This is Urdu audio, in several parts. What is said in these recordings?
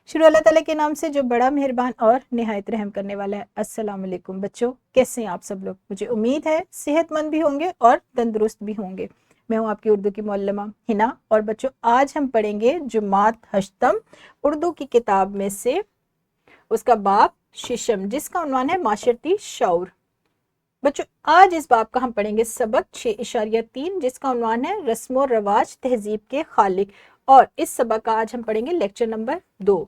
شروع اللہ تعالیٰ کے نام سے جو بڑا مہربان اور نہایت رحم کرنے والا ہے۔ السلام علیکم بچوں، کیسے ہیں آپ سب لوگ؟ مجھے امید ہے صحت مند بھی ہوں گے اور تندرست بھی ہوں گے۔ میں ہوں آپ کی اردو کی معلمہ ہنا، اور بچوں آج ہم پڑھیں گے جماعت ہشتم اردو کی کتاب میں سے اس کا باب ششم، جس کا عنوان ہے معاشرتی شعور۔ بچوں آج اس باب کا ہم پڑھیں گے سبق 6.3، جس کا عنوان ہے رسم و رواج تہذیب کے خالق، اور اس سبق کا آج ہم پڑھیں گے لیکچر نمبر 2۔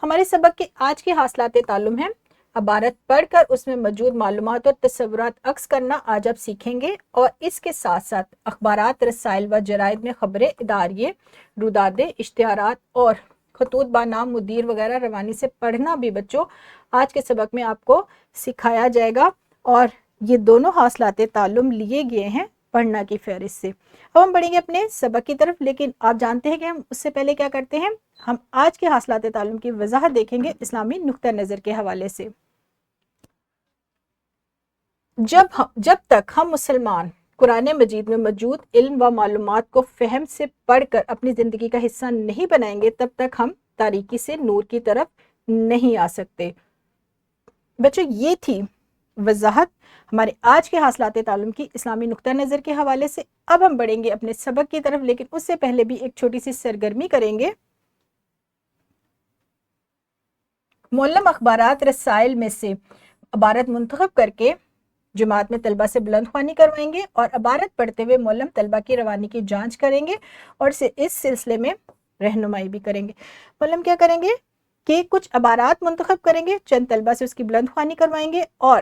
ہمارے سبق کے آج کے حاصلات تعلم ہیں عبارت پڑھ کر اس میں موجود معلومات اور تصورات عکس کرنا آج آپ سیکھیں گے، اور اس کے ساتھ ساتھ اخبارات، رسائل و جرائد میں خبریں، اداریے، رودادیں، اشتہارات اور خطوط بانام مدیر وغیرہ روانی سے پڑھنا بھی بچوں آج کے سبق میں آپ کو سکھایا جائے گا، اور یہ دونوں حاصلات تعلم لیے گئے ہیں پڑھنا کی فہرست سے۔ اب ہم پڑھیں گے اپنے سبق کی طرف، لیکن آپ جانتے ہیں کہ ہم اس سے پہلے کیا کرتے ہیں، ہم آج کے حاصلات تعلم کی وضاحت دیکھیں گے اسلامی نقطہ نظر کے حوالے سے۔ جب تک ہم مسلمان قرآن مجید میں موجود علم و معلومات کو فہم سے پڑھ کر اپنی زندگی کا حصہ نہیں بنائیں گے، تب تک ہم تاریکی سے نور کی طرف نہیں آ سکتے۔ بچوں یہ تھی وضاحت ہمارے آج کے حاصلات تعلم کی اسلامی نقطہ نظر کے حوالے سے۔ اب ہم بڑھیں گے اپنے سبق کی طرف، لیکن اس سے پہلے بھی ایک چھوٹی سی سرگرمی کریں گے۔ معلم اخبارات رسائل میں سے عبارت منتخب کر کے جماعت میں طلبہ سے بلند خوانی کروائیں گے، اور عبارت پڑھتے ہوئے معلم طلبہ کی روانی کی جانچ کریں گے اور اس سلسلے میں رہنمائی بھی کریں گے۔ معلم کیا کریں گے کہ کچھ عبارات منتخب کریں گے، چند طلبہ سے اس کی بلند خوانی کروائیں گے، اور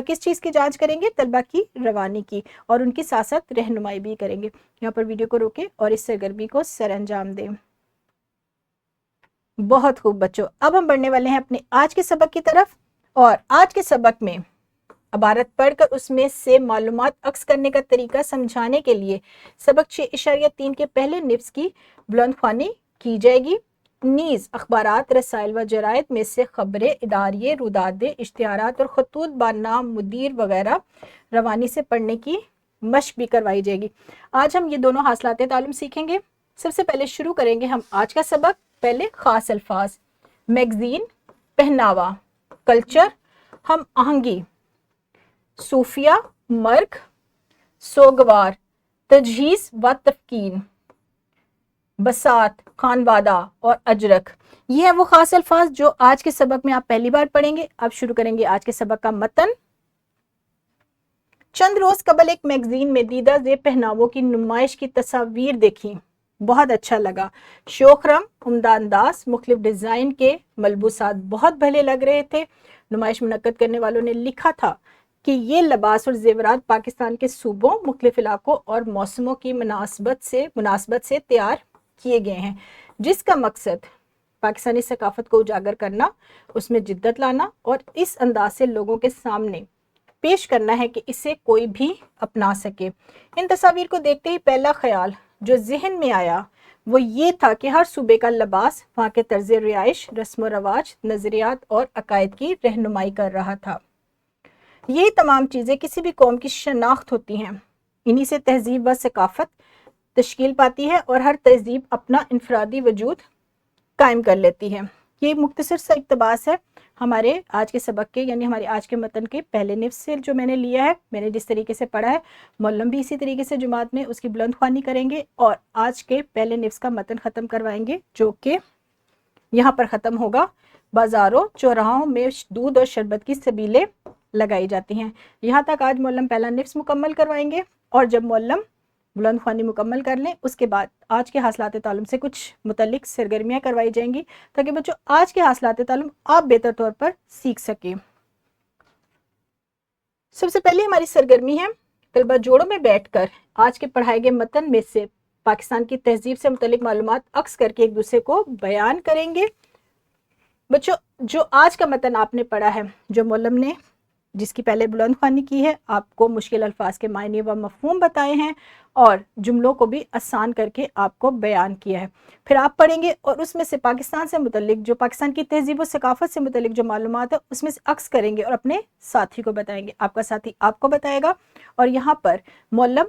کس چیز کی جانچ کریں گے؟ طلبہ کی روانی کی، اور ان کی ساتھ ساتھ رہنمائی بھی کریں گے۔ یہاں پر ویڈیو کو روکیں اور اس سرگرمی کو سر انجام دیں۔ بہت خوب بچوں، اب ہم بڑھنے والے ہیں اپنے آج کے سبق کی طرف، اور آج کے سبق میں عبارت پڑھ کر اس میں سے معلومات عکس کرنے کا طریقہ سمجھانے کے لیے سبق 6.3 کے پہلے نفس کی بلند خوانی کی جائے گی۔ نیز اخبارات، رسائل و جرائد میں سے خبریں، اداریے، رودادیں، اشتہارات اور خطوط بانام مدیر وغیرہ روانی سے پڑھنے کی مشق بھی کروائی جائے گی۔ آج ہم یہ دونوں حاصلات تعلم سیکھیں گے۔ سب سے پہلے شروع کریں گے ہم آج کا سبق۔ پہلے خاص الفاظ: میگزین، پہناوا، کلچر، ہم آہنگی، صوفیہ، مرگ، سوگوار، تجہیز و تفکین، بساط، خانوادہ اور اجرک۔ یہ ہیں وہ خاص الفاظ جو آج کے سبق میں آپ پہلی بار پڑھیں گے۔ اب شروع کریں گے آج کے سبق کا متن۔ چند روز قبل ایک میگزین میں دیدہ زیب پہناووں کی نمائش کی تصاویر دیکھی، بہت اچھا لگا۔ شوخ رنگ، عمدہ انداز، مختلف ڈیزائن کے ملبوسات بہت بھلے لگ رہے تھے۔ نمائش منعقد کرنے والوں نے لکھا تھا کہ یہ لباس اور زیورات پاکستان کے صوبوں، مختلف علاقوں اور موسموں کی مناسبت سے تیار کیے گئے ہیں، جس کا مقصد پاکستانی ثقافت کو اجاگر کرنا، اس میں جدت لانا اور اس انداز سے لوگوں کے سامنے پیش کرنا ہے کہ اسے کوئی بھی اپنا سکے۔ ان تصاویر کو دیکھتے ہی پہلا خیال جو ذہن میں آیا وہ یہ تھا کہ ہر صوبے کا لباس وہاں کے طرز رہائش، رسم و رواج، نظریات اور عقائد کی رہنمائی کر رہا تھا۔ یہی تمام چیزیں کسی بھی قوم کی شناخت ہوتی ہیں، انہی سے تہذیب و ثقافت تشکیل پاتی ہے اور ہر تہذیب اپنا انفرادی وجود قائم کر لیتی ہے۔ یہ مختصر سا اقتباس ہے ہمارے آج کے سبق کے، یعنی ہمارے آج کے متن کے پہلے نفس سے جو میں نے لیا ہے۔ میں نے جس طریقے سے پڑھا ہے، معلم بھی اسی طریقے سے جماعت میں اس کی بلند خوانی کریں گے، اور آج کے پہلے نفس کا متن ختم کروائیں گے، جو کہ یہاں پر ختم ہوگا۔ بازاروں چوراہوں میں دودھ اور شربت کی سبیلیں لگائی جاتی ہیں۔ یہاں تک آج معلم پہلا نفس مکمل کروائیں گے، اور جب معلم بلند خوانی مکمل کر لیں اس کے بعد آج کے حاصلات تعلم سے کچھ متعلق سرگرمیاں کروائی جائیں گی، تاکہ بچوں آج کے حاصلات تعلم آپ بہتر طور پر سیکھ سکیں۔ سب سے پہلے ہماری سرگرمی ہے طلبہ جوڑوں میں بیٹھ کر آج کے پڑھائے گئے متن میں سے پاکستان کی تہذیب سے متعلق معلومات عکس کر کے ایک دوسرے کو بیان کریں گے۔ بچوں جو آج کا متن آپ نے پڑھا ہے، جو معلم نے جس کی پہلے بلند خوانی کی ہے، آپ کو مشکل الفاظ کے معنی و مفہوم بتائے ہیں اور جملوں کو بھی آسان کر کے آپ کو بیان کیا ہے، پھر آپ پڑھیں گے اور اس میں سے پاکستان سے متعلق، جو پاکستان کی تہذیب و ثقافت سے متعلق جو معلومات ہے اس میں سے عکس کریں گے اور اپنے ساتھی کو بتائیں گے۔ آپ کا ساتھی آپ کو بتائے گا، اور یہاں پر معلم